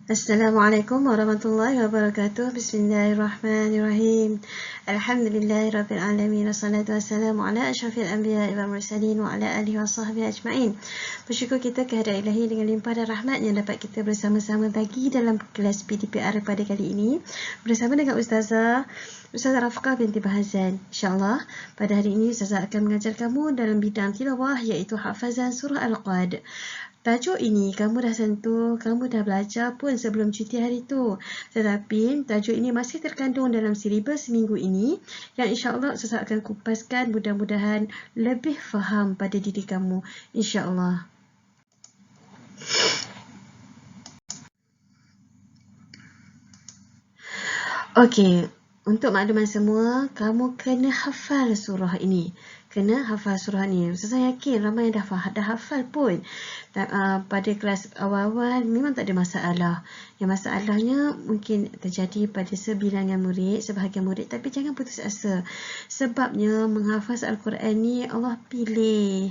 Assalamualaikum warahmatullahi wabarakatuh. Bismillahirrahmanirrahim. Alhamdulillahirabbil alamin. Wassalatu wassalamu ala asyrafil anbiya'i wal mursalin wa ala alihi wa sahbihi ajma'in. Bersyukur kita kehadirat Ilahi dengan limpah dan rahmat yang dapat kita bersama-sama bagi dalam kelas PDPR pada kali ini bersama dengan Ustazah Rafqah binti Bahazan. InsyaAllah pada hari ini Ustazah akan mengajar kamu dalam bidang tilawah iaitu hafazan surah Al-Qad. Tajuk ini kamu dah sentuh, kamu dah belajar pun sebelum cuti hari tu. Tetapi tajuk ini masih terkandung dalam silibus minggu ini yang insya-Allah Ustazah akan kupaskan, mudah-mudahan lebih faham pada diri kamu insya-Allah. Okey, untuk makluman semua, kamu kena hafal surah ini. Kena hafal surah ni. Saya yakin ramai yang dah hafal pun. Pada kelas awal-awal memang tak ada masalah. Yang masalahnya mungkin terjadi pada sebilangan murid, sebahagian murid. Tapi jangan putus asa. Sebabnya menghafaz Al-Quran ni Allah pilih.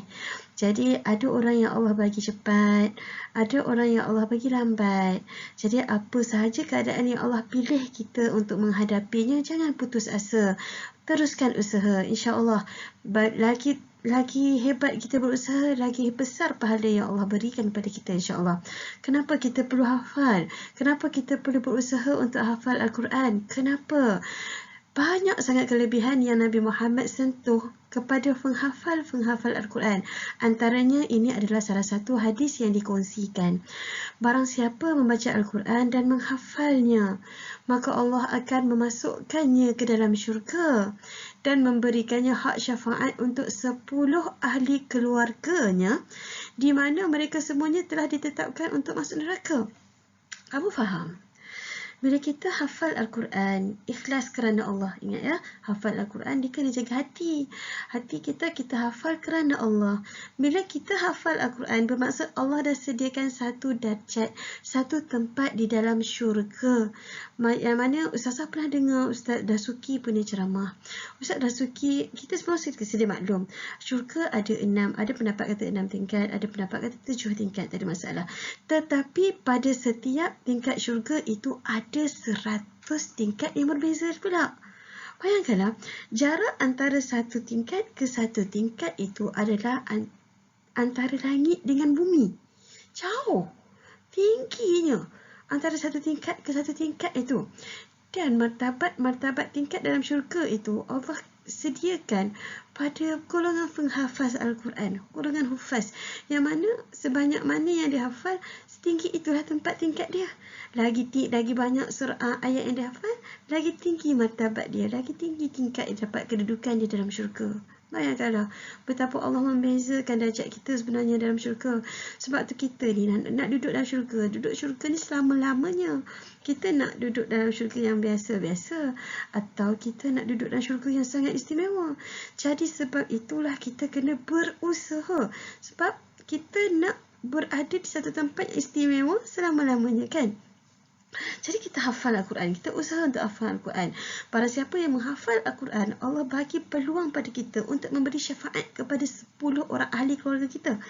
Jadi ada orang yang Allah bagi cepat, ada orang yang Allah bagi lambat. Jadi apa sahaja keadaan yang Allah pilih kita untuk menghadapinya, jangan putus asa. Teruskan usaha, insya-Allah. Lagi hebat kita berusaha, lagi besar pahala yang Allah berikan kepada kita insya-Allah. Kenapa kita perlu hafal? Kenapa kita perlu berusaha untuk hafal Al-Quran? Kenapa? Banyak sangat kelebihan yang Nabi Muhammad sentuh kepada penghafal Al-Quran. Antaranya ini adalah salah satu hadis yang dikongsikan. Barang siapa membaca Al-Quran dan menghafalnya, maka Allah akan memasukkannya ke dalam syurga dan memberikannya hak syafaat untuk 10 ahli keluarganya di mana mereka semuanya telah ditetapkan untuk masuk neraka. Kamu faham? Bila kita hafal Al-Quran, ikhlas kerana Allah. Ingat ya, hafal Al-Quran dia kena jaga hati. Hati kita hafal kerana Allah. Bila kita hafal Al-Quran, bermaksud Allah dah sediakan satu darjat, satu tempat di dalam syurga. Yang mana Ustazah pernah dengar Ustaz Dasuki punya ceramah. Ustaz Dasuki, kita semua sedia maklum. Syurga ada 6, ada pendapat kata 6 tingkat, ada pendapat kata 7 tingkat, tak ada masalah. Tetapi pada setiap tingkat syurga itu ada 100 tingkat yang berbeza pula. Bayangkanlah, jarak antara satu tingkat ke satu tingkat itu adalah antara langit dengan bumi. Jauh, tingginya antara satu tingkat ke satu tingkat itu. Dan martabat tingkat dalam syurga itu Allah sediakan pada golongan penghafaz Al-Quran, golongan hufaz, yang mana sebanyak mana yang dihafal, setinggi itulah tempat tingkat dia. Lagi banyak surah ayat yang dihafal, lagi tinggi martabat dia, lagi tinggi tingkat yang dapat kedudukan dia dalam syurga. Bayangkanlah betapa Allah membezakan darjat kita sebenarnya dalam syurga. Sebab tu kita ni nak duduk dalam syurga. Duduk syurga ni selama-lamanya. Kita nak duduk dalam syurga yang biasa-biasa, atau kita nak duduk dalam syurga yang sangat istimewa. Jadi sebab itulah kita kena berusaha. Sebab kita nak berada di satu tempat yang istimewa selama-lamanya, kan? Jadi kita hafal Al-Quran, kita usaha untuk hafal Al-Quran. Para siapa yang menghafal Al-Quran, Allah bagi peluang pada kita untuk memberi syafaat kepada 10 orang ahli keluarga kita.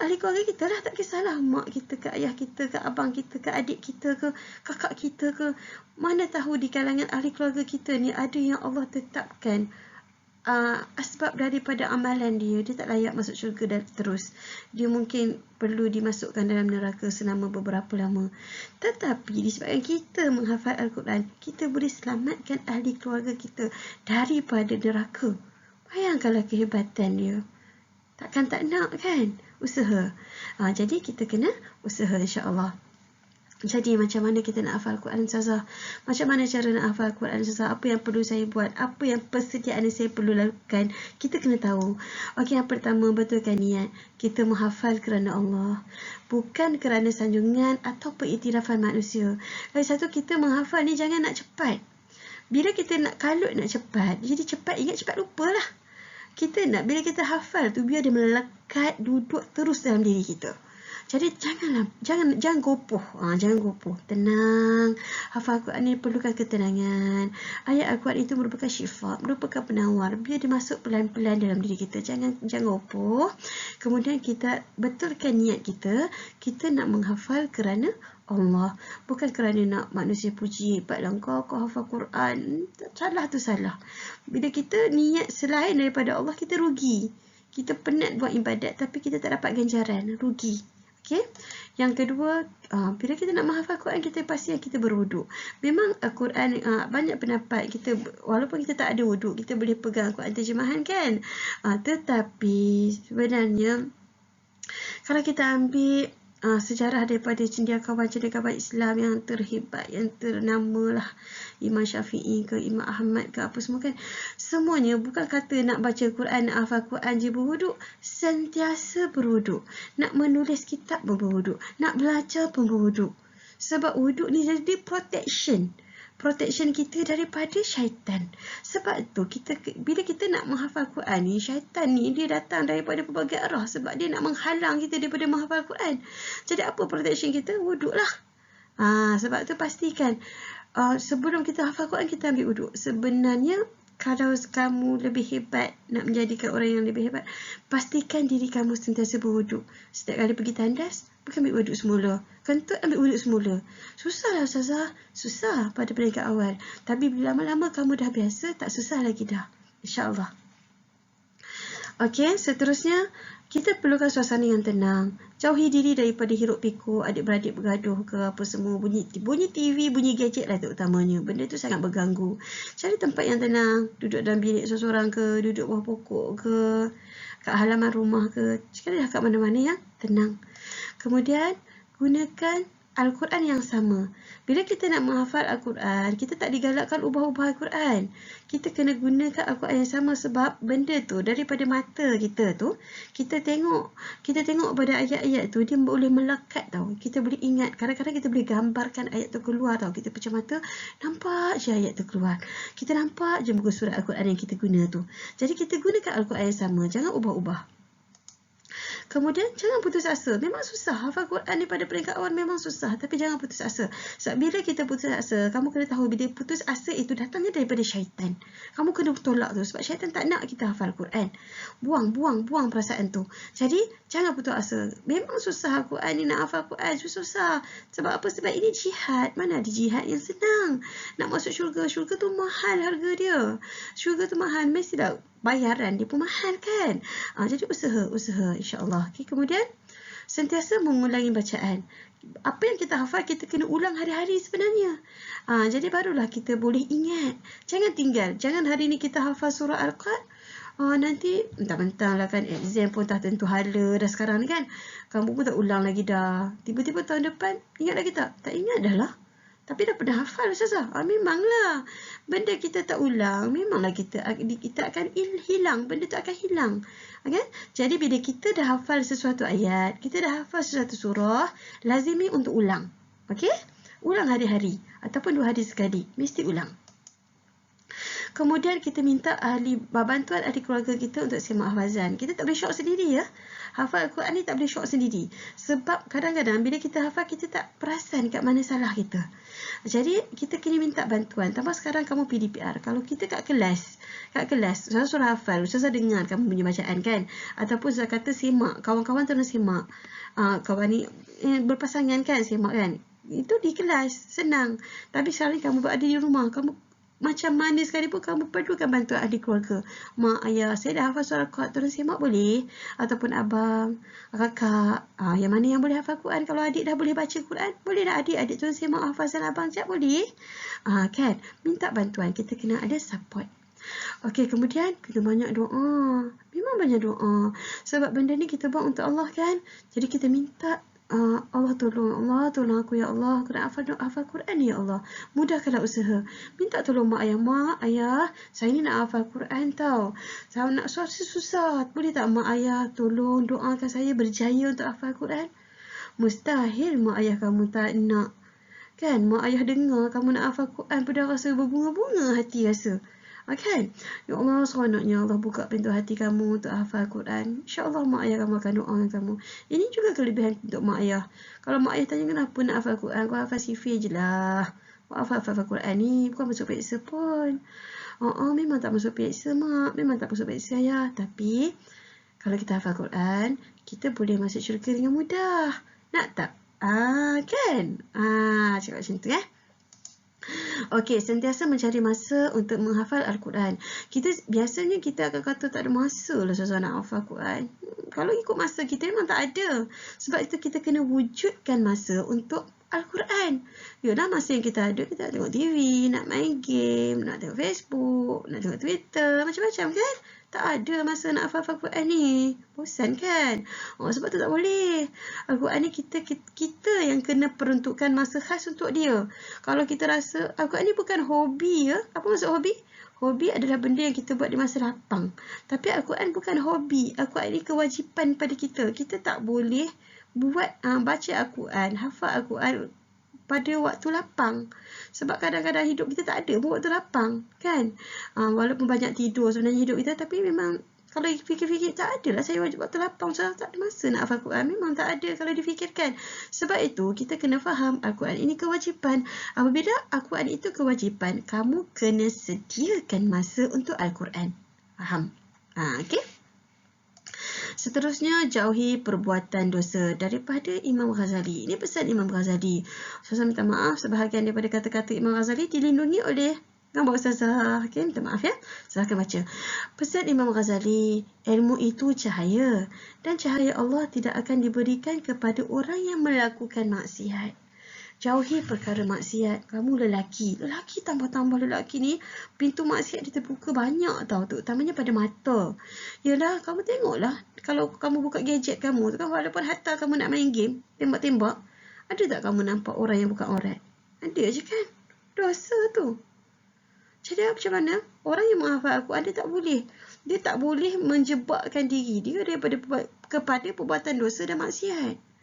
Ahli keluarga kita lah, tak kisahlah mak kita ke, ayah kita ke, abang kita ke, adik kita ke, kakak kita ke. Mana tahu di kalangan ahli keluarga kita ni ada yang Allah tetapkan sebab daripada amalan dia tak layak masuk syurga terus. Dia mungkin perlu dimasukkan dalam neraka selama beberapa lama. Tetapi disebabkan kita menghafal Al-Quran, kita boleh selamatkan ahli keluarga kita daripada neraka. Bayangkanlah kehebatan dia. Takkan tak nak, kan? Usaha. Jadi kita kena usaha, insya-Allah. Jadi macam mana kita nak hafal Al-Quran, Ustazah? Macam mana cara nak hafal Al-Quran, Ustazah? Apa yang perlu saya buat? Apa yang persediaan yang saya perlu lakukan? Kita kena tahu. Okey, yang pertama, betulkan niat. Kita menghafal kerana Allah, bukan kerana sanjungan atau pengiktirafan manusia. Lagi satu, kita menghafal ni jangan nak cepat. Bila kita nak kalut nak cepat, jadi cepat ingat, cepat lupalah. Kita nak bila kita hafal tu biar dia melekat, duduk terus dalam diri kita. Jadi jangan gopoh. Jangan gopoh. Tenang. Hafal Quran ni perlukan ketenangan. Ayat Al-Quran itu merupakan syifa, merupakan penawar. Biar dia masuk pelan-pelan dalam diri kita. Jangan gopoh. Kemudian kita betulkan niat kita. Kita nak menghafal kerana Allah. Bukan kerana nak manusia puji. Hebatlah kau hafal Quran. Salah tu salah. Bila kita niat selain daripada Allah, kita rugi. Kita penat buat ibadat tapi kita tak dapat ganjaran. Rugi. Okey. Yang kedua, bila kita nak menghafal Quran, kita pastikan kita berwuduk. Memang Quran banyak pendapat kita, walaupun kita tak ada wuduk, kita boleh pegang Quran terjemahan kan. Tetapi sebenarnya kalau kita ambil sejarah daripada cendekiawan Islam yang terhebat, yang ternama lah, Imam Syafi'i ke Imam Ahmad ke apa semua kan, semuanya bukan kata nak baca Quran, nak hafal Quran je berwuduk, sentiasa berwuduk, nak menulis kitab pun berwuduk, nak belajar pun berwuduk. Sebab wuduk ni jadi protection kita daripada syaitan. Sebab tu bila kita nak menghafal Quran ni, syaitan ni dia datang daripada pelbagai arah sebab dia nak menghalang kita daripada menghafal Quran. Jadi apa protection kita? Wuduk lah. Sebab tu pastikan sebelum kita hafal Quran, kita ambil wuduk. Sebenarnya kalau kamu lebih hebat, nak menjadikan orang yang lebih hebat, pastikan diri kamu sentiasa berwuduk. Setiap kali pergi tandas, ambil wuduk semula. Kentut, ambil wuduk semula. Susah lah Ustazah. Susah pada peringkat awal. Tapi bila lama-lama kamu dah biasa, tak susah lagi dah. InsyaAllah. Okey, seterusnya, kita perlukan suasana yang tenang. Jauhi diri daripada hiruk pikuk, adik-beradik bergaduh ke apa semua. Bunyi TV, bunyi gadget lah terutamanya. Benda tu sangat berganggu. Cari tempat yang tenang. Duduk dalam bilik seorang-seorang ke, duduk bawah pokok ke, kat halaman rumah ke. Carilah kat mana-mana yang tenang. Kemudian, gunakan Al-Quran yang sama. Bila kita nak menghafal Al-Quran, kita tak digalakkan ubah-ubah Al-Quran. Kita kena gunakan Al-Quran yang sama sebab benda tu daripada mata kita tu, kita tengok pada ayat-ayat tu, dia boleh melekat tau. Kita boleh ingat. Kadang-kadang kita boleh gambarkan ayat tu keluar tau. Kita pecah mata, nampak je ayat tu keluar. Kita nampak je muka surat Al-Quran yang kita guna tu. Jadi kita gunakan Al-Quran yang sama. Jangan ubah-ubah. Kemudian jangan putus asa. Memang susah. Hafal Quran ni pada peringkat awal memang susah. Tapi jangan putus asa. Sebab bila kita putus asa, kamu kena tahu bila putus asa itu datangnya daripada syaitan. Kamu kena tolak tu. Sebab syaitan tak nak kita hafal Quran. Buang perasaan tu. Jadi jangan putus asa. Memang susah Quran ni, nak hafal Quran susah. Sebab apa? Sebab ini jihad. Mana ada jihad yang senang. Nak masuk syurga. Syurga tu mahal harga dia. Syurga tu mahal. Mesti tak bayaran dia pun mahal kan. Jadi usaha insya-Allah. Okay, kemudian sentiasa mengulangi bacaan. Apa yang kita hafal kita kena ulang hari-hari sebenarnya. Jadi barulah kita boleh ingat. Jangan tinggal. Jangan hari ni kita hafal surah Al-Qad. Nanti mentang-mentang lah kan exam pun tak tentu hala dah sekarang ni kan. Kamu pun tak ulang lagi dah. Tiba-tiba tahun depan ingat lagi tak? Tak ingat dah lah. Tapi dah pernah hafal Ustazah. Memanglah. Benda kita tak ulang, memanglah kita akan hilang. Benda tu akan hilang. Okay? Jadi bila kita dah hafal sesuatu ayat, kita dah hafal sesuatu surah, lazimi untuk ulang. Okay? Ulang hari-hari. Ataupun 2 hari sekali. Mesti ulang. Kemudian kita minta bantuan ahli keluarga kita untuk semak hafazan. Kita tak boleh syok sendiri ya. Hafal Al-Quran ni tak boleh syok sendiri. Sebab kadang-kadang bila kita hafal, kita tak perasan kat mana salah kita. Jadi kita kena minta bantuan. Tambah sekarang kamu PDPR. Kalau kita kat kelas, Ustazah suruh hafal, Ustazah dengar kamu punya bacaan kan. Ataupun Ustazah kata semak, kawan-kawan tolong semak. Kawan ni berpasangan kan, semak kan. Itu di kelas, senang. Tapi sekarang kamu berada di rumah, kamu macam mana sekalipun kamu perlukan bantuan ahli keluarga. Mak, ayah, saya dah hafal surah Al-Qad, tolong semak boleh? Ataupun abang, kakak, yang mana yang boleh hafal Quran? Kalau adik dah boleh baca Quran, boleh dah adik tolong semak hafazan abang sekejap, boleh? Kan? Minta bantuan, kita kena ada support. Okey, kemudian kita banyak doa. Memang banyak doa. Sebab benda ni kita buat untuk Allah kan? Jadi kita minta Allah tolong aku ya Allah, aku nak hafal Quran ya Allah, mudahkanlah usaha. Minta tolong mak ayah, saya ni nak hafal Quran tau, saya nak suara susah, boleh tak mak ayah tolong doakan saya berjaya untuk hafal Quran? Mustahil mak ayah kamu tak nak kan. Mak ayah dengar kamu nak hafal Quran pun dah rasa berbunga-bunga hati rasa. Okay. Ya Allah, seronoknya Allah buka pintu hati kamu untuk hafal Quran. InsyaAllah mak ayah kamu akan doa dengan kamu. Ini juga kelebihan untuk mak ayah. Kalau mak ayah tanya kenapa nak hafal Quran, kau hafal sifir je lah. Kau hafal Quran ni bukan masuk peksa pun. Memang tak masuk peksa mak. Memang tak masuk peksa ayah. Tapi kalau kita hafal Quran, kita boleh masuk syurga dengan mudah. Nak tak? Kan? Cakap macam tu Okey, sentiasa mencari masa untuk menghafal Al-Quran. Biasanya kita akan kata tak ada masa lah susah nak hafal Quran. Kalau ikut masa kita memang tak ada. Sebab itu kita kena wujudkan masa untuk Al-Quran. Yalah, masa yang kita ada, kita nak tengok TV, nak main game, nak tengok Facebook, nak tengok Twitter, macam-macam kan? Tak ada masa nak hafal Quran ni. Bosan kan? Sebab tu tak boleh. Al-Quran ni kita yang kena peruntukkan masa khas untuk dia. Kalau kita rasa Al-Quran ni bukan hobi ya. Apa maksud hobi? Hobi adalah benda yang kita buat di masa lapang. Tapi Al-Quran bukan hobi. Al-Quran ni kewajipan pada kita. Kita tak boleh baca Al-Quran, hafal Al-Quran pada waktu lapang. Sebab kadang-kadang hidup kita tak ada pun waktu lapang, kan? Walaupun banyak tidur sebenarnya hidup kita, tapi memang kalau fikir-fikir tak ada lah saya waktu lapang, saya tak ada masa nak hafal Quran. Memang tak ada kalau difikirkan. Sebab itu kita kena faham Al-Quran ini kewajipan. Apabila Al-Quran itu kewajipan, kamu kena sediakan masa untuk Al-Quran. Faham? Okey? Seterusnya, jauhi perbuatan dosa daripada Imam Ghazali. Ini pesan Imam Ghazali. Saya minta maaf, sebahagian daripada kata-kata Imam Ghazali dilindungi oleh gambar Ustazah. Okay, minta maaf ya. Saya akan baca. Pesan Imam Ghazali, ilmu itu cahaya. Dan cahaya Allah tidak akan diberikan kepada orang yang melakukan maksiat. Jauhi perkara maksiat. Kamu lelaki tambah-tambah lelaki ni, pintu maksiat dia terbuka banyak tau, terutamanya pada mata. Yalah, kamu tengoklah, kalau kamu buka gadget kamu tu kan, walaupun hatta kamu nak main game, tembak-tembak, ada tak kamu nampak orang yang buka aurat? Ada je kan? Dosa tu. Jadi macam mana? Orang yang menghafal Al-Quran dia tak boleh menjebakkan diri dia kepada perbuatan dosa dan maksiat.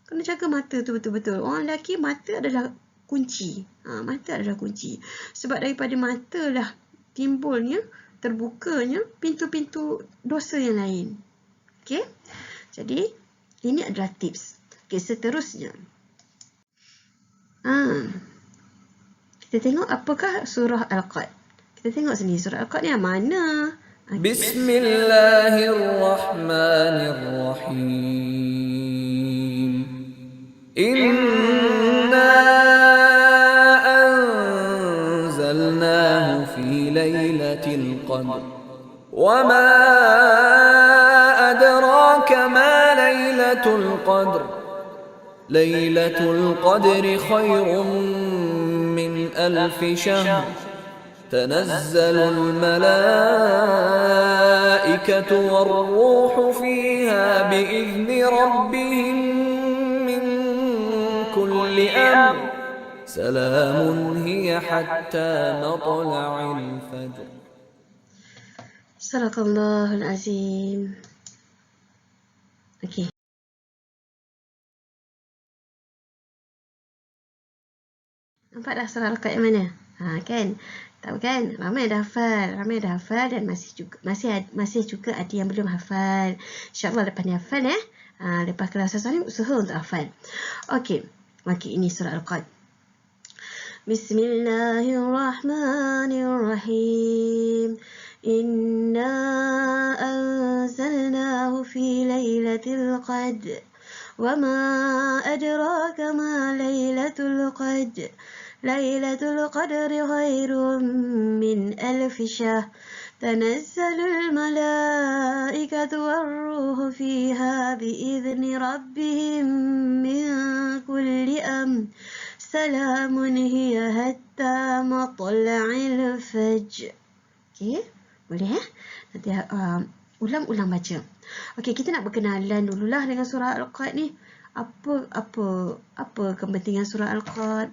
Kena jaga mata tu betul-betul. Orang lelaki, mata adalah kunci. Mata adalah kunci. Sebab daripada mata lah timbulnya, terbukanya pintu-pintu dosa yang lain. Okey? Jadi, ini adalah tips. Okey, seterusnya. Kita tengok apakah surah Al-Qad. Kita tengok sini surah Al-Qad ni yang mana? Bismillahirrahmanirrahim. Inna anzalnahu fi lailatul qadr. Wa ma adraka ma lailatul qadr. Lailatul qadri khairun min alfi shahr. تنزل الملائكة والروح فيها بإذن ربهم من كل أمر سلام هي حتى مطلع الفجر. صدق الله العظيم. Okey. Nampak dah surah Al-Qad yang mana? Kan? Tahu kan? Ramai dah hafal dan masih juga ada yang belum hafal. InsyaAllah lepas ni hafal ya. Lepas kelas ni usaha untuk hafal. Okey, ini surah Al-Qad. Bismillahirrahmanirrahim. Inna anzalnahu fi lailatul qadr. Wa ma adraka ma lailatul qadr. Lailatul Qadri khairun min alfi syahr. Tanazzalul malaikatu warruhu fiha biizni rabbihim min kulli amr. Salamun hiya hatta matla'il fajr. Okey, boleh ya? Nanti ulang-ulang baca. Okey, kita nak berkenalan dululah dengan surah Al-Qad ni. Apa kepentingan surah Al-Qad?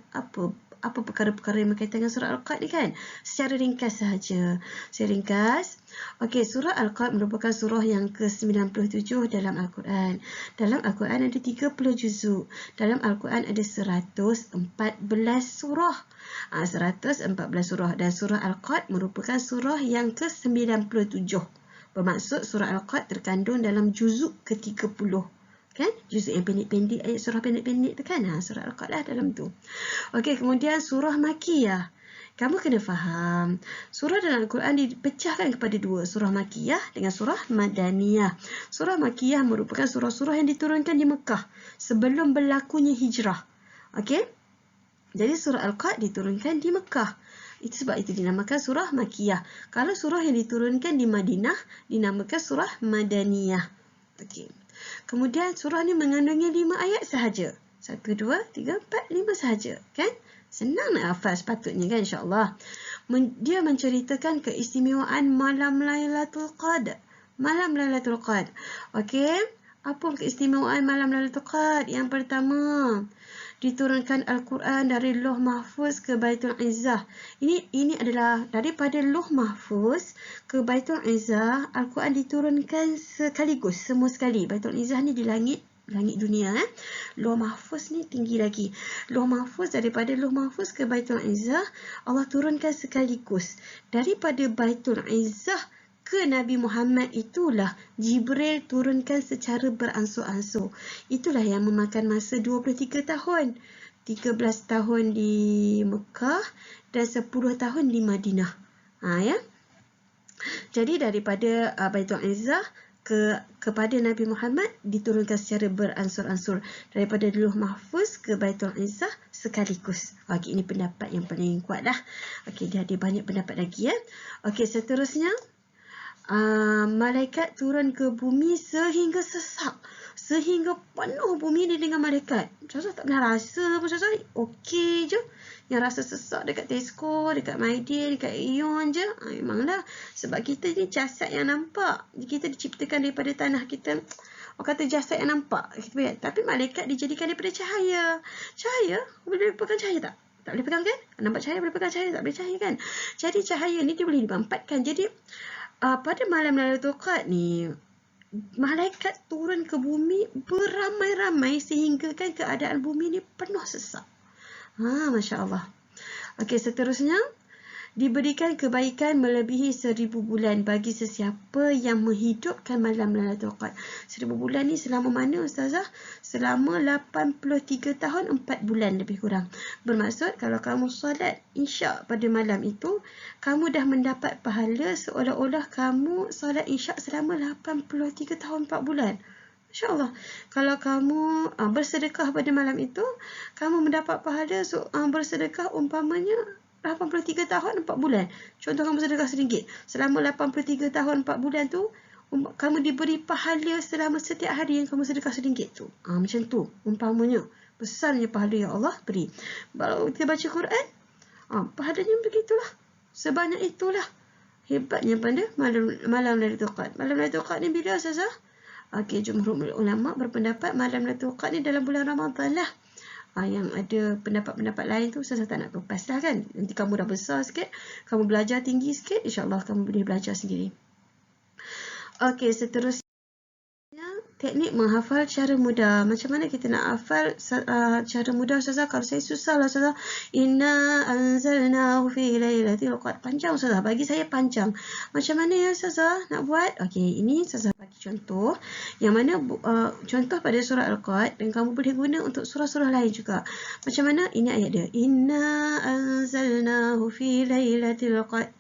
apa perkara-perkara yang berkaitan dengan surah Al-Qad ni kan. Secara ringkas sahaja. Saya ringkas. Okey, surah Al-Qad merupakan surah yang ke-97 dalam Al-Quran. Dalam Al-Quran ada 30 juzuk. Dalam Al-Quran ada 114 surah. 114 surah. Dan surah Al-Qad merupakan surah yang ke-97. Bermaksud surah Al-Qad terkandung dalam juzuk ke-30. Kan? Juzuk yang pendek-pendek, ayat surah pendek-pendek tu kan. Surah Al-Qad lah dalam tu. Okey, kemudian surah Makiyah. Kamu kena faham, surah dalam Al-Quran dipecahkan kepada dua, surah Makiyah dengan surah Madaniyah. Surah Makiyah merupakan surah-surah yang diturunkan di Mekah sebelum berlakunya hijrah. Okey? Jadi surah Al-Qad diturunkan di Mekah. Itu sebab itu dinamakan surah Makiyah. Kalau surah yang diturunkan di Madinah dinamakan surah Madaniyah. Okey. Kemudian surah ni mengandungi 5 ayat sahaja. 1, 2, 3, 4, 5 sahaja. Kan? Senang nak hafal sepatutnya kan, insyaAllah. Dia menceritakan keistimewaan malam Lailatul Qadar. Malam Lailatul Qadar. Okey. Apa keistimewaan malam Lailatul Qadar? Yang pertama, diturunkan Al-Quran dari Lauh Mahfuz ke Baitul Izzah. Ini adalah daripada Lauh Mahfuz ke Baitul Izzah, Al-Quran diturunkan sekaligus, semua sekali. Baitul Izzah ni di langit dunia. Lauh Mahfuz ni tinggi lagi. Lauh Mahfuz, daripada Lauh Mahfuz ke Baitul Izzah, Allah turunkan sekaligus. Daripada Baitul Izzah ke Nabi Muhammad itulah Jibril turunkan secara beransur-ansur. Itulah yang memakan masa 23 tahun. 13 tahun di Mekah dan 10 tahun di Madinah. Ya. Jadi daripada Baitul Izzah kepada Nabi Muhammad diturunkan secara beransur-ansur. Daripada Lauh Mahfuz ke Baitul Izzah sekaligus. Okey, ini pendapat yang paling kuat lah. Okey, dia ada banyak pendapat lagi ya. Okey, seterusnya malaikat turun ke bumi sehingga sesak, sehingga penuh bumi ni dengan malaikat. Ustazah tak pernah rasa apa Ustazah. Okey je. Yang rasa sesak dekat Tesco, dekat Maidin, dekat Aeon je. Memanglah. Sebab kita ni jasad yang nampak. Kita diciptakan daripada tanah kita. Orang kata jasad yang nampak. Tapi malaikat dijadikan daripada cahaya. Cahaya? Boleh pegang cahaya tak? Tak boleh pegang kan? Nampak cahaya boleh pegang cahaya? Tak boleh cahaya kan? Jadi cahaya ni dia boleh dimampatkan. Jadi pada malam Lailatul Qadar ni, malaikat turun ke bumi beramai-ramai sehingga kan keadaan bumi ni penuh sesak. Masya Allah. Okey, seterusnya, diberikan kebaikan melebihi 1000 bulan bagi sesiapa yang menghidupkan malam Lailatul Qadar. 1000 bulan ni selama mana Ustazah? Selama 83 tahun 4 bulan lebih kurang. Bermaksud kalau kamu solat Isyak pada malam itu, kamu dah mendapat pahala seolah-olah kamu solat Isyak selama 83 tahun 4 bulan. InsyaAllah. Kalau kamu bersedekah pada malam itu, kamu mendapat pahala bersedekah umpamanya 83 tahun 4 bulan. Contoh kamu sedekah RM1. Selama 83 tahun 4 bulan tu, kamu diberi pahala selama setiap hari yang kamu sedekah RM1 tu. Macam tu umpamanya. Besarnya pahala yang Allah beri. Kalau kita baca Quran, pahalanya begitulah. Sebanyak itulah. Hebatnya pada malam Lailatul Qadar. Malam Lailatul Qadar ni bila Ustazah? Okey, jumhur ulama berpendapat malam Lailatul Qadar ni dalam bulan Ramadan lah. Yang ada pendapat-pendapat lain tu saya tak nak lepas lah kan. Nanti kamu dah besar sikit, kamu belajar tinggi sikit, insyaAllah kamu boleh belajar sendiri. Okey, seterusnya teknik menghafal cara mudah. Macam mana kita nak hafal cara mudah Ustazah? Kalau saya susah lah Ustazah. Inna anzalnahu fi lailatul qadar. Panjang Ustazah. Bagi saya panjang. Macam mana ya Ustazah nak buat? Okey, ini Ustazah bagi contoh. Yang mana contoh pada surah Al-Qad dan kamu boleh guna untuk surah-surah lain juga. Macam mana? Ini ayat dia. Inna anzalnahu fi lailatul qadar.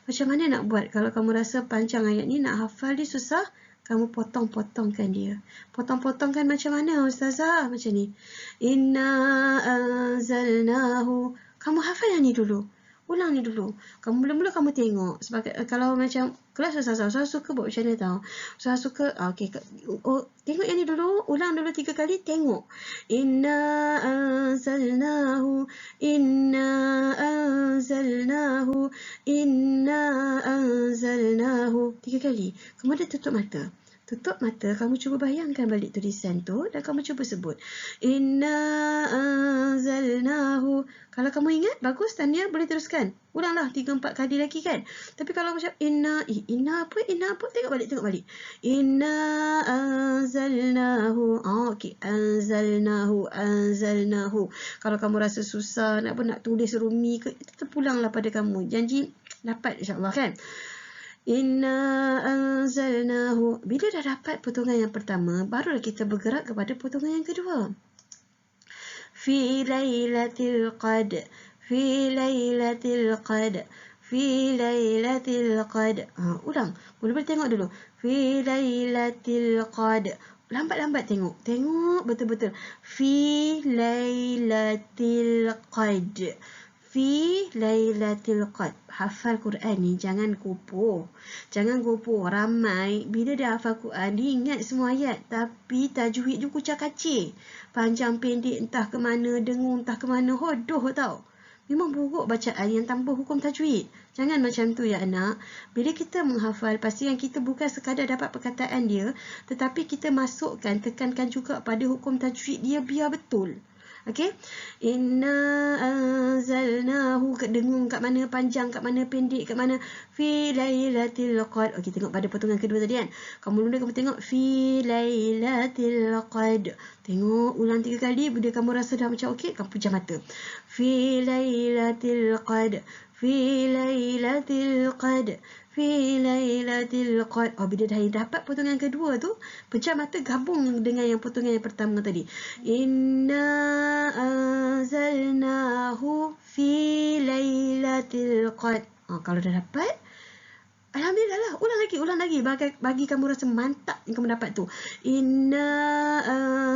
Macam mana nak buat? Kalau kamu rasa panjang ayat ni, nak hafal dia susah, kamu potong-potongkan dia. Potong-potongkan macam mana Ustazah? Macam ni. Inna anzalnahu. Kamu hafal yang ni dulu. Ulang ni dulu. Kamu mula-mula kamu tengok. Sebab kalau macam kelas Ustazah suka buat macam mana tau. Ustazah suka, okey, tengok yang ni dulu. Ulang dulu 3 kali, tengok. Inna anzalnahu. Inna anzalnahu. Inna anzalnahu. 3 kali. Kemudian tutup mata. Tutup mata, kamu cuba bayangkan balik tulisan tu dan kamu cuba sebut. Inna anzalnahu. Kalau kamu ingat, bagus, Tania boleh teruskan. Ulanglah 3-4 kali lagi kan. Tapi kalau macam inna apa? Tengok balik. Inna anzalnahu. Okey, anzalnahu. Kalau kamu rasa susah nak tulis rumi ke, terpulanglah pada kamu. Janji dapat insya-Allah kan. Inna anzalnahu. Bila dah dapat potongan yang pertama, barulah kita bergerak kepada potongan yang kedua. Fi lailatul qadr. Ulang. Boleh tengok dulu. Fi lailatul qadr. Lambat-lambat tengok. Tengok betul-betul. Fi lailatul qadr. Fi lailatul qadr. Hafal Quran ni jangan kupu. Ramai bila dah hafal Quran dia ingat semua ayat, tapi tajwid dia kucak-kacir. Panjang pendek entah ke mana, dengung entah ke mana, hodoh tau. Memang buruk bacaan yang tanpa hukum tajwid. Jangan macam tu ya anak. Bila kita menghafal, pastikan kita bukan sekadar dapat perkataan dia, tetapi kita masukkan, tekankan juga pada hukum tajwid dia biar betul. Okey. Inna anzalnahu, dengung kat mana, panjang kat mana, pendek kat mana. Fi lailatul qadr. Okey, tengok pada potongan kedua tadi kan. Kamu tengok fi lailatul qadr. Tengok ulang 3 kali. Bila kamu rasa dah macam okey, kamu pejam mata. Fi lailatul qadr. Bila dah dapat potongan kedua tu, pejam mata, gabung dengan yang potongan yang pertama tadi. Inna anzalnahu fi lailatul qadr. Kalau dah dapat, alhamdulillah lah. Ulang lagi. Bagi kamu rasa mantap yang kamu dapat tu. Inna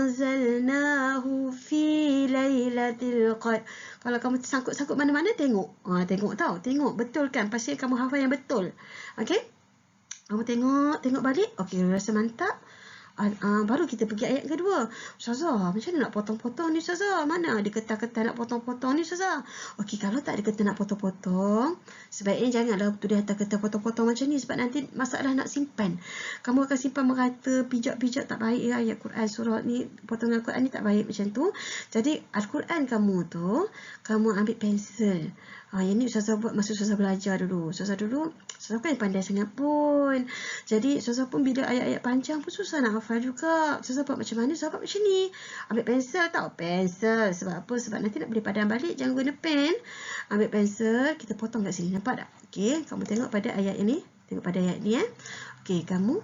anzalnahu fi lailatul qadr. Kalau kamu sangkut-sangkut mana-mana, tengok. Tengok betul kan? Pasti kamu hafal yang betul. Okey? Kamu tengok balik. Okey, rasa mantap. Baru kita pergi ayat kedua. Ustazah, macam mana nak potong-potong ni Ustazah? Mana ada ketah-ketah nak potong-potong ni Ustazah? Okey, kalau tak ada ketah nak potong-potong, sebaiknya janganlah tulis atas ketah potong-potong macam ni, sebab nanti masalah nak simpan. Kamu akan simpan merata, pijak-pijak, tak baik ya ayat Quran, surah ni, potongan Quran ni tak baik macam tu. Jadi Al-Quran kamu tu, kamu ambil pensel. Yang ni Ustazah buat masa Ustazah belajar dulu. Ustazah kan pandai sangat pun. Jadi Ustazah pun bila ayat-ayat panjang pun susah nak hafal juga. Ustazah buat macam mana? Ustazah buat macam ni. Ambil pensel tau. Pensel. Sebab apa? Sebab nanti nak boleh padam balik. Jangan guna pen. Ambil pensel. Kita potong kat sini. Nampak tak? Okey. Kamu tengok pada ayat ini. Tengok pada ayat ni. Okey. Kamu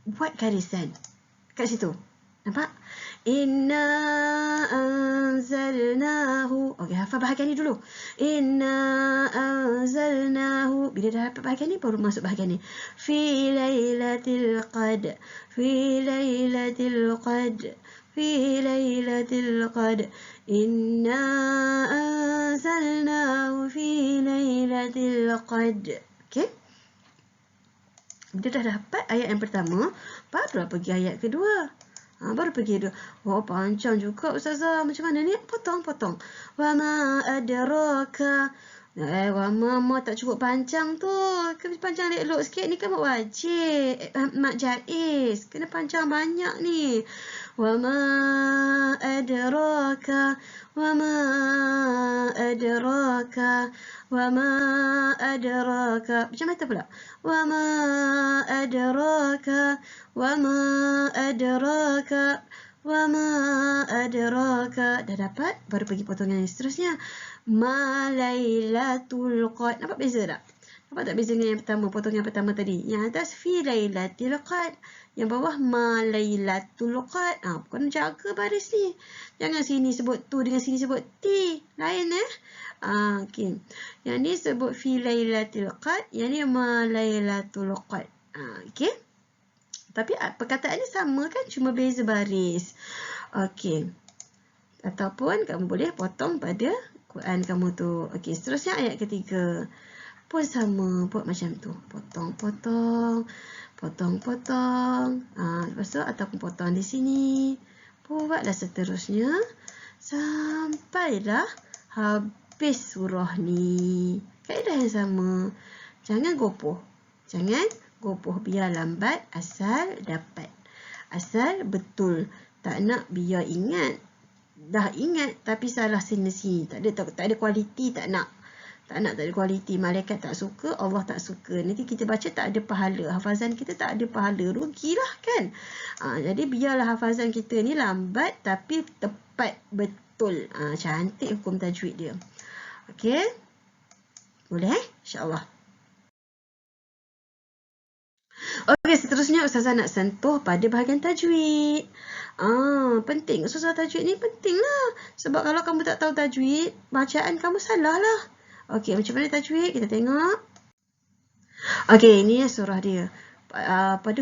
buat garisan kat situ. Nampak? Inna anzalnahu. Okey, hafal bahagian ni dulu. Inna anzalnahu. Bila dah dapat bahagian ni, baru masuk bahagian ni. Fi lailatul qadr. Inna anzalnahu fi lailatul qadr. Okey? Bila dah dapat ayat yang pertama, baru pergi ayat kedua. Baru pergi dia. Panjang juga Ustazah. Macam mana ni? Potong. Wa ma adraka. Wa ma tak cukup panjang tu. Kena panjang elok sikit ni kan mak wajib. Mak jaiz. Kena panjang banyak ni. Wa ma adraka. Macam mana pula? Wa ma adraka. Dah dapat? Baru pergi potongan yang seterusnya. Ma lailatul qadr. Nampak beza tak? Nampak tak beza dengan yang pertama, potongan pertama tadi? Yang atas fi lailatul qadr, yang bawah ma lailatul qadr. Kena jaga baris ni. Jangan sini sebut tu dengan sini sebut ti. Lain okey. Yang ni sebut fi lailatul qadr, yang ni ma lailatul qadr. Okey. Tapi perkataan ni sama kan, cuma beza baris. Okey. Ataupun kamu boleh potong pada Quran kamu tu. Okey, seterusnya ayat ketiga. Pun sama, buat macam tu. Potong. Lepas tu ataupun potong di sini. Buatlah seterusnya sampailah habis surah ni. Kaedah yang sama. Jangan gopoh. Biar lambat, asal dapat. Asal betul. Tak nak biar ingat. dah ingat tapi salah sini. Tak ada kualiti, tak nak tak ada kualiti. Malaikat tak suka, Allah tak suka. Nanti kita baca tak ada pahala. Hafazan kita tak ada pahala. Rugilah kan. Jadi biarlah hafazan kita ni lambat tapi tepat betul. Cantik hukum tajwid dia. Okey. Boleh InsyaAllah. Okey, seterusnya Ustazah nak sentuh pada bahagian tajwid. Penting. Ustazah tajwid ni penting lah. Sebab kalau kamu tak tahu tajwid, bacaan kamu salah lah. Okey, macam mana tajwid? Kita tengok. Okey, ini surah dia. Pada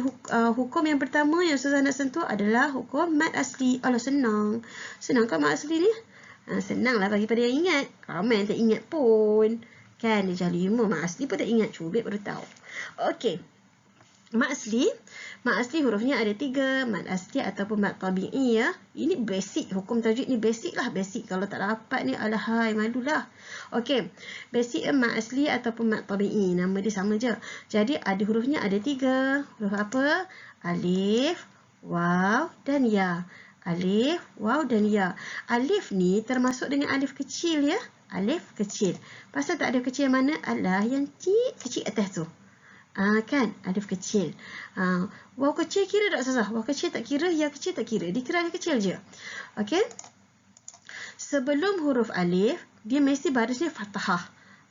hukum yang pertama yang Ustazah nak sentuh adalah hukum mad asli. Alah, senang. Senang kan mad asli ni? Senang lah bagi pada yang ingat. Ramai yang tak ingat pun. Kan, dia jahli 5. Mad asli pun tak ingat. Cubit baru tahu. Okey. Mad asli hurufnya ada 3, mad asli ataupun mad tabi'i ya. Ini basic, hukum tajwid ni basic lah, basic. Kalau tak dapat ni alahai, malulah. Okey, basic mad asli ataupun mad tabi'i, nama dia sama je. Jadi ada hurufnya ada 3. Huruf apa? Alif, waw dan ya. Alif, waw dan ya. Alif ni termasuk dengan alif kecil ya. Alif kecil. Pasal tak ada kecil mana? Alah yang kecil atas tu. Kan, alif kecil. Waw kecil kira tak Ustazah? Waw kecil tak kira, ya kecil tak kira. Dikira alif kecil je. Okey. Sebelum huruf alif, dia mesti barisnya fathah.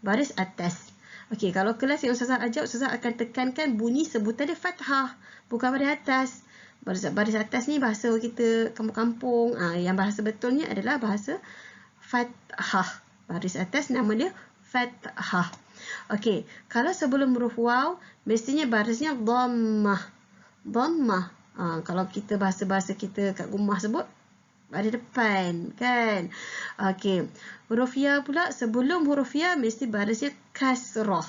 Baris atas. Okey, kalau kelas yang Ustazah ajar, Ustazah akan tekankan bunyi sebutan dia fathah. Bukan baris atas. Baris atas ni bahasa kita kampung-kampung. Yang bahasa betulnya adalah bahasa fathah. Baris atas nama dia fathah. Okey, kalau sebelum huruf waw, mestinya barisnya dhammah. Dhammah. Kalau kita bahasa-bahasa kita kat rumah sebut, baris depan, kan? Okey, huruf ya pula, sebelum huruf ya, mesti barisnya kasrah.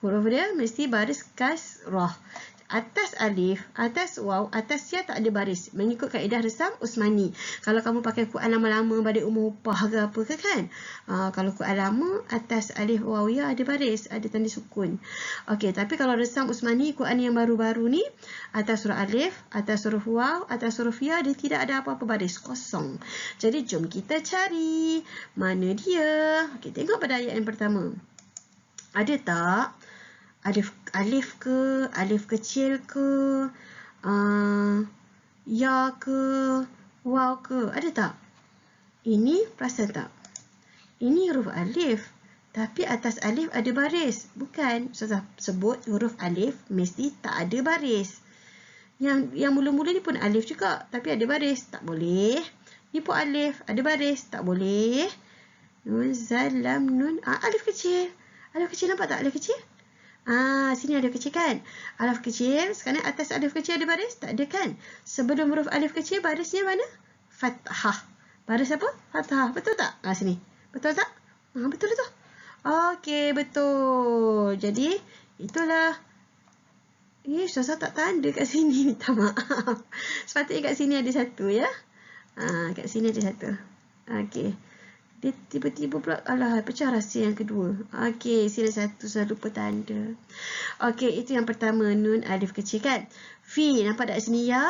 Huruf dia mesti baris kasrah. Atas alif, atas waw, atas ya tak ada baris. Mengikut kaedah resam Usmani. Kalau kamu pakai Quran lama-lama, badai umur upah ke apa ke kan? Kalau Quran lama, atas alif waw ya ada baris, ada tanda sukun. Okey, tapi kalau resam Usmani, Quran yang baru-baru ni, atas huruf alif, atas huruf waw, atas huruf ya, dia tidak ada apa-apa baris, kosong. Jadi jom kita cari. Mana dia? Okey, tengok pada ayat yang pertama. Ada tak? Alif ke, alif kecil ke, ya ke, waw ke, ada tak? Ini perasan tak? Ini huruf alif, tapi atas alif ada baris. Bukan, Ustazah sebut huruf alif mesti tak ada baris. Yang mula-mula ni pun alif juga, tapi ada baris. Tak boleh. Ni pun alif, ada baris. Tak boleh. Nun, zal, lam, nun. Alif kecil. Alif kecil nampak tak alif kecil? Sini alif kecil kan? Alif kecil, sekarang atas alif kecil ada baris? Tak ada kan? Sebelum huruf alif kecil, barisnya mana? Fathah. Baris apa? Fathah. Betul tak? Sini. Betul tak? Betul tu. Okey, betul. Jadi, itulah. Ustazah tak tanda kat sini. Minta maaf. Sepatutnya kat sini ada satu ya. Kat sini ada satu. Okey. Dia tiba-tiba pula, alah, pecah rahsia yang kedua. Okey, sila satu, saya lupa tanda. Okey, itu yang pertama, nun alif kecil kan. Fi, nampak tak sini ya?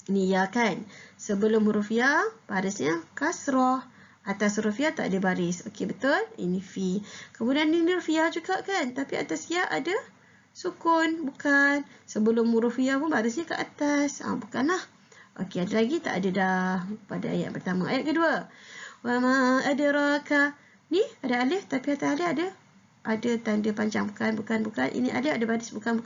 Ni ya kan. Sebelum huruf ya, barisnya kasrah. Atas huruf ya tak ada baris. Okey, betul? Ini fi. Kemudian ini huruf ya juga kan. Tapi atas ya ada sukun. Bukan. Sebelum huruf ya pun barisnya ke atas. Bukanlah. Okey, ada lagi? Tak ada dah pada ayat pertama. Ayat kedua. Wa ma adraka. Ni ada alif tapi atas alif ada tanda panjang. Bukan. Ini alif ada baris. Bukan.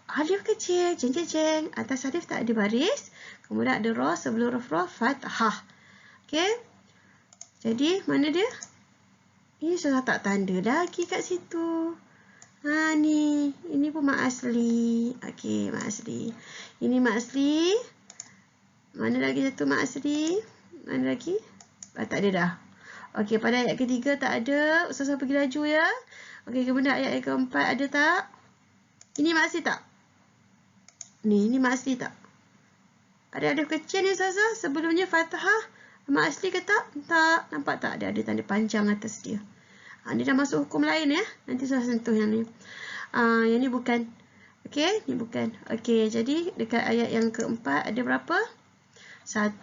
Alif kecil, jeng. Atas alif tak ada baris. Kemudian ada ra, sebelum huruf ra fathah. Okey. Jadi mana dia? Ini sudah tak tanda lagi kat situ. Ni. Ini pun mak asli. Okey, mak asli. Ini mak asli. Mana lagi satu mak asli? Mana lagi? Tak ada dah. Okey, pada ayat ketiga tak ada. Ustazah pergi laju ya. Okey, kemudian ayat yang keempat ada tak? Ini mak asli tak? Ini mak asli tak? Ada alif kecil ni Ustazah. Sebelumnya fathah. Mak asli ke tak? Tak. Nampak tak? Ada tanda panjang atas dia. Dia dah masuk hukum lain ya. Nanti Ustazah sentuh yang ni. Yang ni bukan. Okey, ni bukan. Okey, jadi dekat ayat yang keempat ada berapa? 1,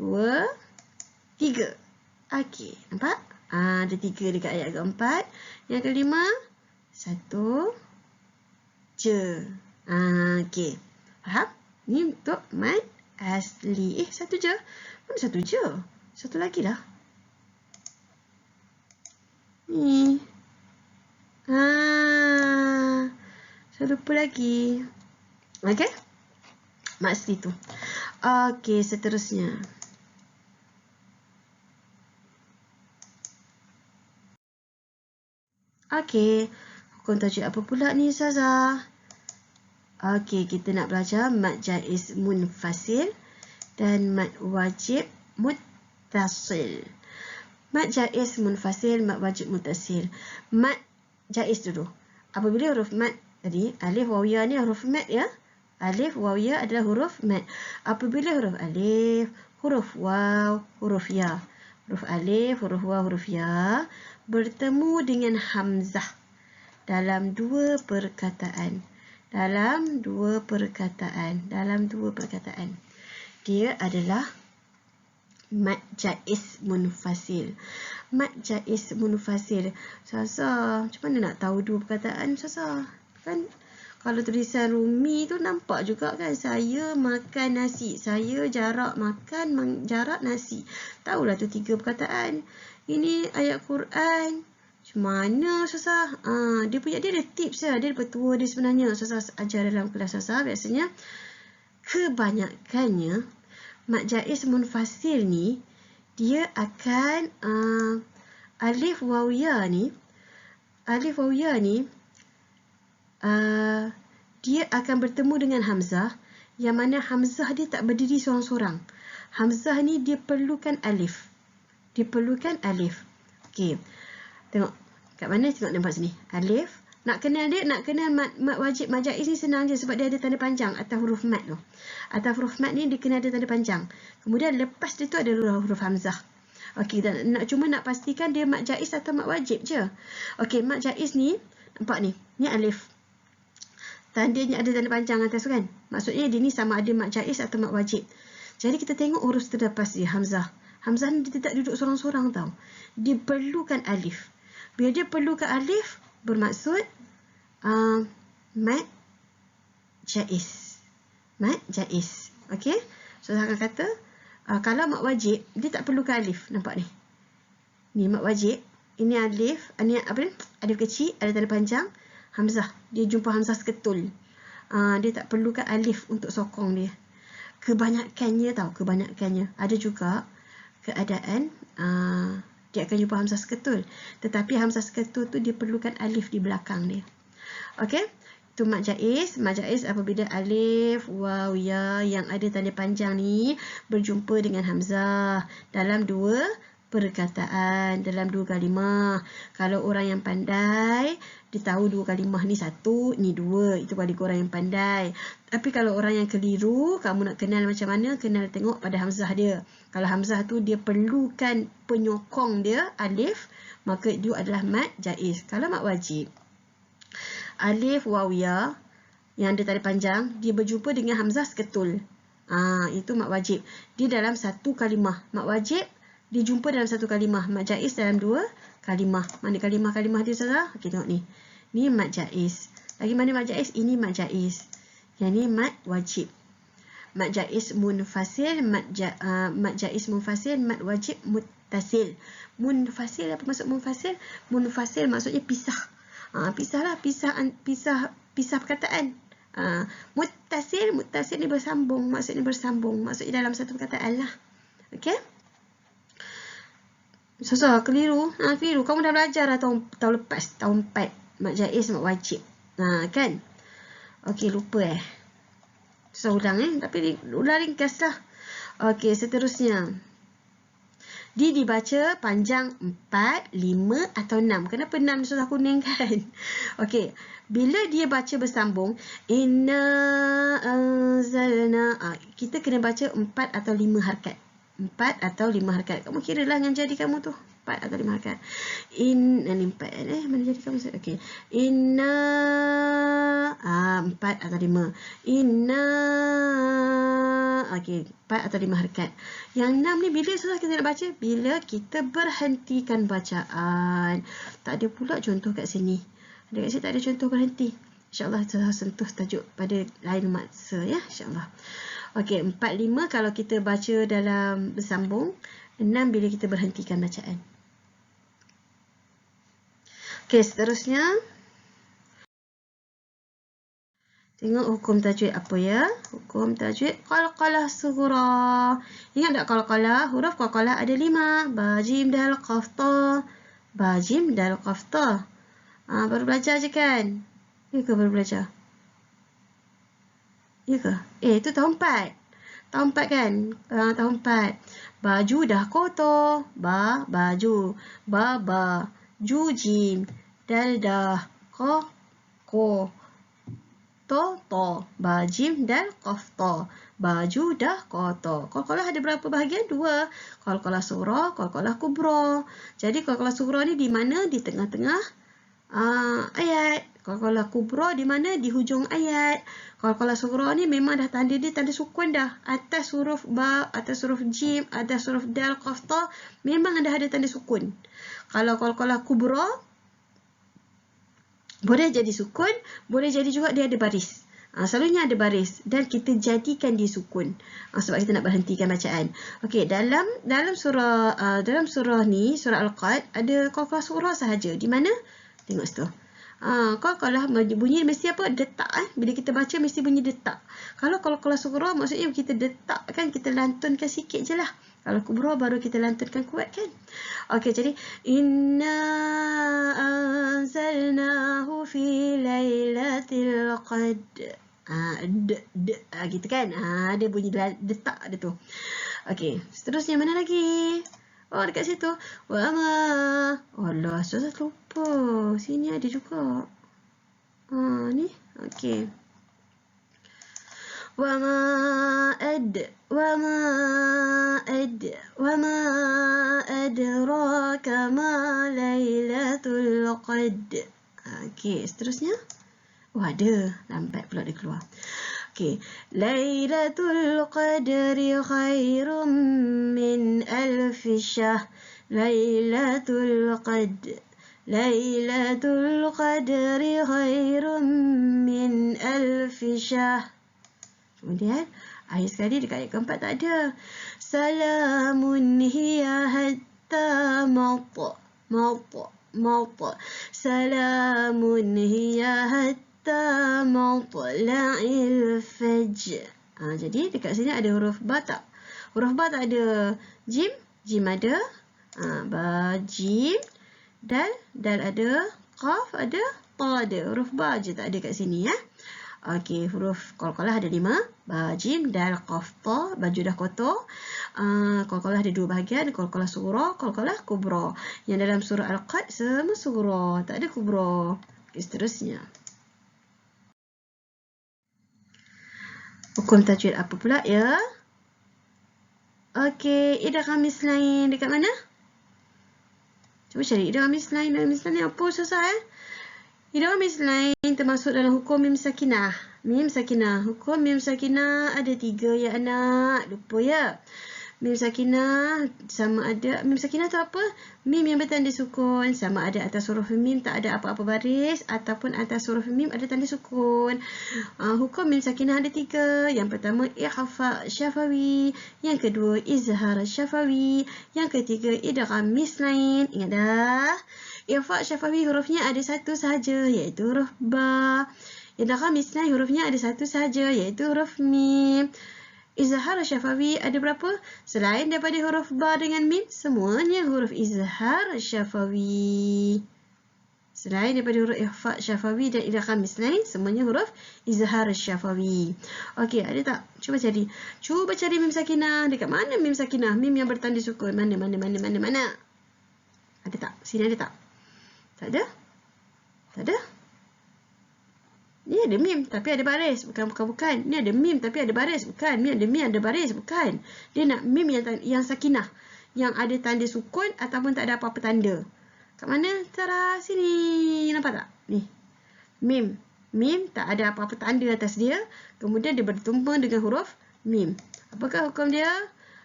2, 3. Okey, nampak? Ada 3 dekat ayat keempat. Yang kelima, 1 je. Okey. Faham? Ni untuk mat asli. 1 je. Mana 1 je? Satu lagi dah. Ni. Saya lupa lagi. Okey. Mat asli tu. Okey, seterusnya. Okey, hukum tajuk apa pula ni Ustazah? Okey, kita nak belajar mat jaiz munfasil dan mat wajib muttasil. Mat jaiz munfasil, mat wajib muttasil. Mat jaiz dulu. Apabila huruf mat tadi, alif waw ya ni huruf mat ya. Alif waw ya adalah huruf mat. Apabila huruf alif, huruf waw, huruf ya. Huruf alif, huruf waw, huruf ya bertemu dengan hamzah dalam dua perkataan. Dalam dua perkataan. Dia adalah mat jaiz munfasil. Mat jaiz munfasil. Sasa, macam mana nak tahu dua perkataan Sasa? Kan kalau tulisan Rumi tu nampak juga kan, saya makan nasi, saya jarak makan, jarak nasi. Tahulah tu 3 perkataan. Ini ayat Quran. Macam mana Sasa? Dia ada tips lah. Dia petua dia sebenarnya. Sasa ajar dalam kelas Sasa biasanya. Kebanyakannya mat jaiz munfasil ni dia akan alif waw ya ni dia akan bertemu dengan hamzah, yang mana hamzah dia tak berdiri seorang-seorang. Hamzah ni dia perlukan alif. Okey. Tengok kat mana, tengok nampak sini. Alif. Nak kenal mat wajib mat jaiz ni senang je sebab dia ada tanda panjang atas huruf mat tu. Atas huruf mat ni dia kena ada tanda panjang. Kemudian lepas dia tu ada huruf hamzah. Okey, dan cuma nak pastikan dia mat jaiz atau mat wajib je. Okey, mat jaiz ni nampak ni. Ni alif. Tandanya ada tanda panjang atas kan. Maksudnya dia ni sama ada mat jaiz atau mat wajib. Jadi kita tengok huruf terlepas dia, hamzah. Hamzah ni dia tak duduk seorang-seorang tau. Dia perlukan alif. Bila dia perlukan alif, bermaksud mat jaiz. Mat jaiz. Okey? So saya akan kata kalau mat wajib, dia tak perlukan alif. Nampak ni. Ni mat wajib. Ini alif, ini apa ni? Alif kecil, ada tanda panjang. Hamzah, dia jumpa hamzah seketul. Dia tak perlukan alif untuk sokong dia. Kebanyakannya. Ada juga keadaan dia akan jumpa hamzah seketul. Tetapi hamzah seketul tu dia perlukan alif di belakang dia. Okey? Itu mat jaiz. Mat jaiz apabila alif, waw, ya yang ada tanda panjang ni berjumpa dengan hamzah dalam dua perkataan, dalam dua kalimah. Kalau orang yang pandai, dia tahu dua kalimah ni satu, ni dua. Itu bagi orang yang pandai. Tapi kalau orang yang keliru, kamu nak kenal macam mana? Kenal tengok pada hamzah dia. Kalau hamzah tu dia perlukan penyokong dia, alif, maka itu adalah mat jaiz. Kalau mat wajib, alif, waw, ya yang ada tanda panjang, dia berjumpa dengan hamzah seketul. Itu mat wajib. Dia dalam satu kalimah. Mat wajib dia jumpa dalam satu kalimah. Mat jaiz dalam dua kalimah. Mana kalimah-kalimah dia salah? Okey, tengok ni. Ni mat jaiz. Lagi mana mat jaiz? Ini mat jaiz. Yang ni mat wajib. Mat jaiz munfasil, mat jaiz munfasil, mat wajib muttasil. Munfasil, apa maksud munfasil? Munfasil maksudnya pisah. Pisah perkataan. Muttasil ni bersambung. Maksudnya dalam satu perkataan lah. Okey? Susah, keliru. Keliru. Kamu dah belajar dah tahun lepas. Tahun 4. Mat jaiz, mat wajib. Kan? Okey, lupa Susah ulang Tapi ulang ringkas lah. Okey, seterusnya. Dia dibaca panjang 4, 5 atau 6. Kenapa 6 susah kuning kan? Okey. Bila dia baca bersambung, inna anzalna, kita kena baca 4 atau 5 harakat. 4 atau 5 harakat. Kamu kira lah yang jadi kamu tu. 4 atau 5 harakat. Ini 4. Mana jadi kamu? Okey. Inna 4 atau 5. Inna. Okey, 4 atau 5 harakat. Yang 6 ni bila susah kita nak baca? Bila kita berhentikan bacaan. Tak ada pula contoh kat sini. Ada kat sini tak ada contoh berhenti. InsyaAllah kita sentuh tajuk pada lain masa ya. InsyaAllah. Okey, 4, 5 kalau kita baca dalam bersambung. 6 bila kita berhentikan bacaan. Okey, seterusnya. Tengok hukum tajwid apa ya. Hukum tajwid qalqalah sughra. Ingat tak qalqalah? Huruf qalqalah ada 5. Ba, jim, dal, qaf, ta. Ba, jim, dal, qaf, ta. Baru belajar je kan? Ya ke baru belajar? Ya ke? Itu tahun 4. Tahun 4 kan? Tahun 4. Baju dah kotor. Ba, baju. Ba, ju, jim. Dal, dah. Ko. To. Ba, jim, dal, qaf, ta. Baju dah kotor. Qalqalah ada berapa bahagian? 2. Qalqalah sughra, qalqalah kubra. Jadi qalqalah sughra ni di mana? Di tengah-tengah ayat. Qalqalah kubra di mana? Di hujung ayat. Qalqalah sughra ni memang dah tanda dia tanda sukun dah. Atas huruf ba, atas huruf jim, atas huruf dal, qaf, ta memang dah ada tanda sukun. Kalau qalqalah kubra boleh jadi sukun, boleh jadi juga dia ada baris. Selalunya ada baris dan kita jadikan dia sukun. Sebab kita nak berhentikan bacaan. Okey, dalam surah ni, surah Al-Qad ada qalqalah sughra sahaja. Di mana? Tengok situ. Qalqalah bunyi mesti apa? Detak. Bila kita baca mesti bunyi detak. Kalau qalqalah sughra maksudnya kita detak kan, kita lantunkan sikit je lah. Kalau kubra baru kita lantunkan kuat kan. Okey, jadi inna anzalnahu fi lailatul qadr. Gitu kan. Ada bunyi detak ada tu. Okey, seterusnya mana lagi? Oh, dekat situ. Wa ma. Allah, susah lupa. Sini ada juga. Ni. Okey. Wa ma adraka ma lailatul qadr. Okey, seterusnya. Ada. Lambat pula dia keluar. Okey. Lailatul qadri khairum min alfi syahr. Lailatul qadri khairum min alfi syahr. Kemudian ayat sekali dekat ayat keempat tak ada. Salamun hiya hatta Salamun hiya hatta matla'il fajr. Jadi dekat sini ada huruf ba tak? Huruf ba tak ada. Jim ada. Ba, jim. Dal ada. Qaf ada. Ta ada. Huruf ba je tak ada kat sini ya. Okey, huruf qalqalah ada 5. Ba, jim, dal, qaf, ta. Baju dah kotor. Qalqalah ada 2 bahagian. Qalqalah sughra, qalqalah kubra. Yang dalam surah Al-Qad semua sughra, tak ada kubra. Okey, seterusnya. Hukum tajwid apa pula ya? Okey, idgham mislain dekat mana? Cuba cari idgham mislain. Mislain ni apa susah Idgham mislain termasuk dalam hukum mim sakinah. Mim sakinah. Hukum mim sakinah ada 3 ya anak. Lupa ya. Mim sakinah sama ada. Mim sakinah tu apa? Mim yang bertanda sukun. Sama ada atas huruf mim tak ada apa-apa baris. Ataupun atas huruf mim ada tanda sukun. Hukum mim sakinah ada 3. Yang pertama ikhfa syafawi. Yang kedua izhar syafawi. Yang ketiga idgham mislain. Ingat dah. Ikhfa syafawi hurufnya ada 1 sahaja, iaitu huruf ba. Idgham mislain hurufnya ada 1 sahaja, iaitu huruf mim. Izhar syafawi ada berapa? Selain daripada huruf ba dengan mim, semuanya huruf izhar syafawi. Selain daripada huruf ikhfa syafawi dan idgham mislain, semuanya huruf izhar syafawi. Okey, ada tak? Cuba cari. Cuba cari mim sakinah. Dekat mana mim sakinah? Mim yang bertanda sukun. Mana? Ada tak? Sini ada tak? Tak ada? Tak ada? Ni ada mim tapi ada baris. Bukan. Ni ada mim tapi ada baris. Bukan. Ni ada mim ada baris. Bukan. Dia nak mim yang sakinah. Yang ada tanda sukun ataupun tak ada apa-apa tanda. Kat mana? Cara sini. Nampak tak? Ni. Mim. Mim tak ada apa-apa tanda atas dia. Kemudian dia bertumpang dengan huruf mim. Apakah hukum dia?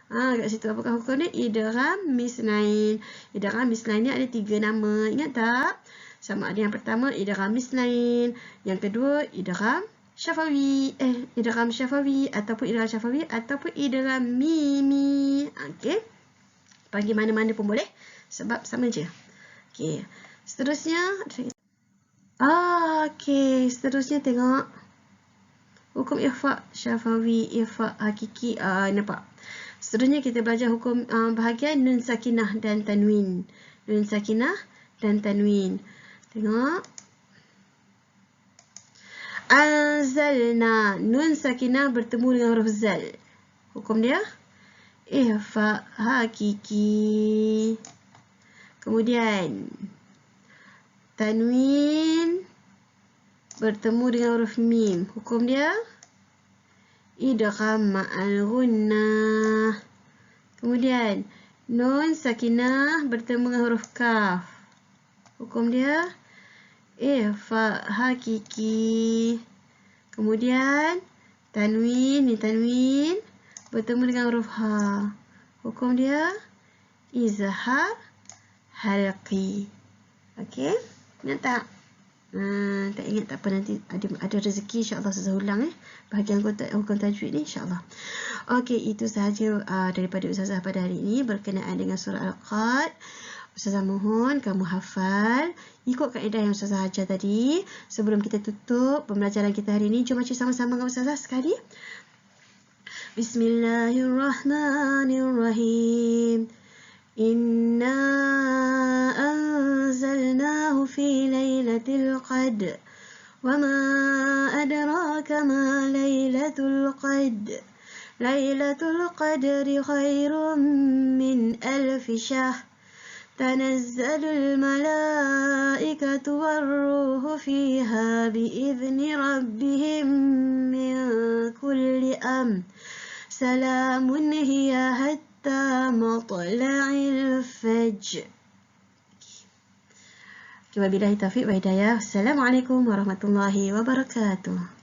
Kat situ. Apakah hukum dia? Idgham misnain. Idgham misnain ni ada 3 nama. Ingat tak? Sama ada yang pertama idgham misnain, yang kedua idgham syafawi, idgham syafawi ataupun idgham mimi. Okey. Panggil mana-mana pun boleh sebab sama je. Okey. Seterusnya okey, seterusnya tengok hukum ikhfa syafawi, ikhfa hakiki. Nampak. Seterusnya kita belajar hukum bahagian nun sakinah dan tanwin. Nun sakinah dan tanwin. Tengok. Anzalna. Nun sakinah bertemu dengan huruf zal. Hukum dia? Ikhfa hakiki. Kemudian. Tanwin. Bertemu dengan huruf mim. Hukum dia? Idgham ma'al gunnah. Kemudian. Nun sakinah bertemu dengan huruf kaf. Hukum dia? Ikhfa hakiki. Kemudian tanwin, ni tanwin bertemu dengan huruf ha. Hukum dia izhar halqi. Okey? Ingat tak? Tak ingat tak apa, nanti ada rezeki insya-Allah Ustazah ulang bahagian hukum tajwid ni insya-Allah. Okey, itu sahaja daripada Ustazah pada hari ini berkenaan dengan surah Al-Qad. Ustazah mohon kamu hafal ikut kaedah yang Ustazah ajar tadi. Sebelum kita tutup pembelajaran kita hari ini, jom baca sama-sama dengan Ustazah sekali. Bismillahirrahmanirrahim. Inna anzalnahu fi lailatul qadr. Wa ma adraka ma lailatul qadr. Lailatul qadri khairum min alfi syahr. تنزل الملائكة والروح فيها بإذن ربهم من كل أمر سلام هي حتى مطلع الفجر. Wabillahi taufiq wa hidayah. Assalamualaikum warahmatullahi wabarakatuh.